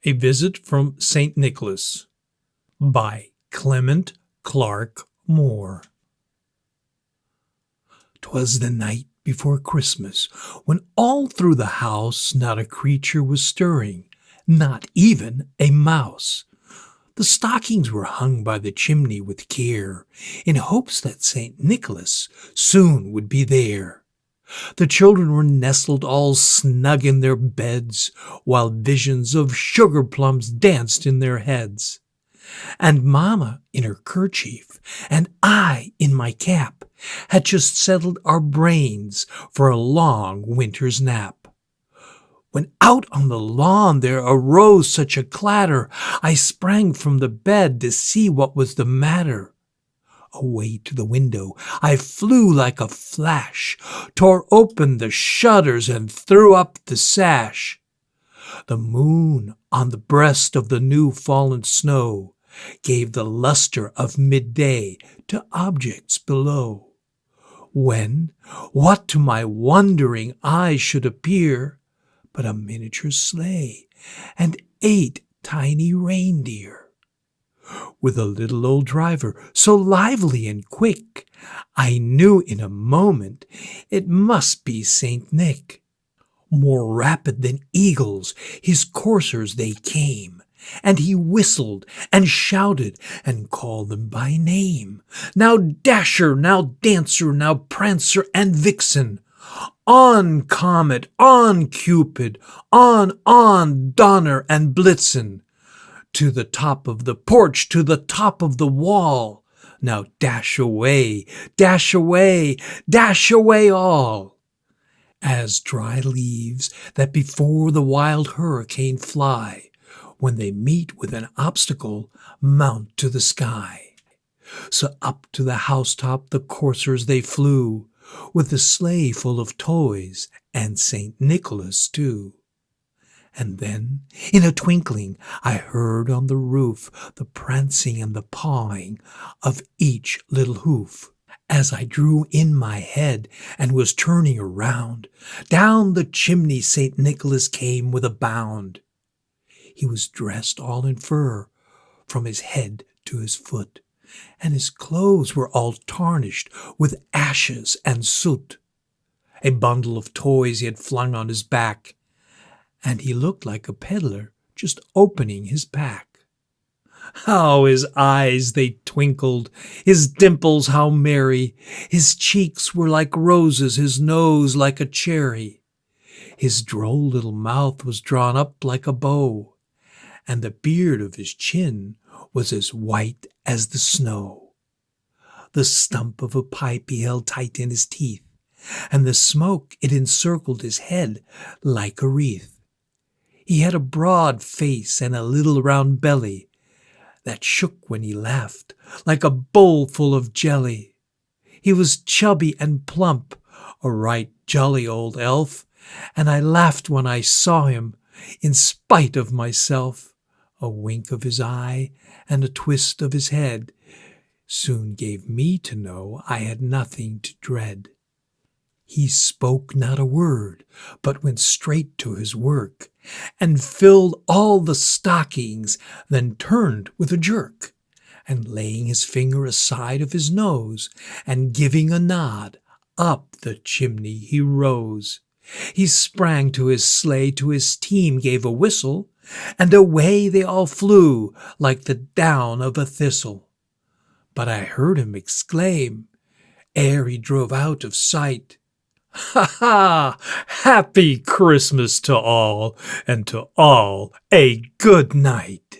A Visit from St. Nicholas by Clement Clarke Moore. 'Twas the night before Christmas, when all through the house not a creature was stirring, not even a mouse. The stockings were hung by the chimney with care, in hopes that St. Nicholas soon would be there. The children were nestled all snug in their beds, while visions of sugar plums danced in their heads. And Mamma in her kerchief, and I in my cap, had just settled our brains for a long winter's nap. When out on the lawn there arose such a clatter, I sprang from the bed to see what was the matter. Away to the window I flew like a flash, tore open the shutters and threw up the sash. The moon on the breast of the new fallen snow gave the luster of midday to objects below. When, what to my wondering eyes should appear but a miniature sleigh and 8 tiny reindeer, with a little old driver so lively and quick, I knew in a moment it must be St. Nick. More rapid than eagles his coursers they came, and he whistled and shouted and called them by name. Now Dasher, now Dancer, now Prancer and Vixen. On Comet, on Cupid, on Donner and Blitzen. To the top of the porch, to the top of the wall. Now dash away, dash away, dash away all. As dry leaves that before the wild hurricane fly, when they meet with an obstacle, mount to the sky. So up to the housetop the coursers they flew, with the sleigh full of toys, and St. Nicholas too. And then, in a twinkling, I heard on the roof the prancing and the pawing of each little hoof. As I drew in my head and was turning around, down the chimney St. Nicholas came with a bound. He was dressed all in fur, from his head to his foot, and his clothes were all tarnished with ashes and soot. A bundle of toys he had flung on his back, and he looked like a peddler just opening his pack. How his eyes they twinkled, his dimples how merry, his cheeks were like roses, his nose like a cherry. His droll little mouth was drawn up like a bow, and the beard of his chin was as white as the snow. The stump of a pipe he held tight in his teeth, and the smoke it encircled his head like a wreath. He had a broad face and a little round belly that shook when he laughed like a bowl full of jelly. He was chubby and plump, a right jolly old elf, and I laughed when I saw him, in spite of myself. A wink of his eye and a twist of his head soon gave me to know I had nothing to dread. He spoke not a word, but went straight to his work, and filled all the stockings, then turned with a jerk, and laying his finger aside of his nose, and giving a nod, up the chimney he rose. He sprang to his sleigh, to his team gave a whistle, and away they all flew like the down of a thistle. But I heard him exclaim, ere he drove out of sight, "Ha ha! Happy Christmas to all, and to all a good night."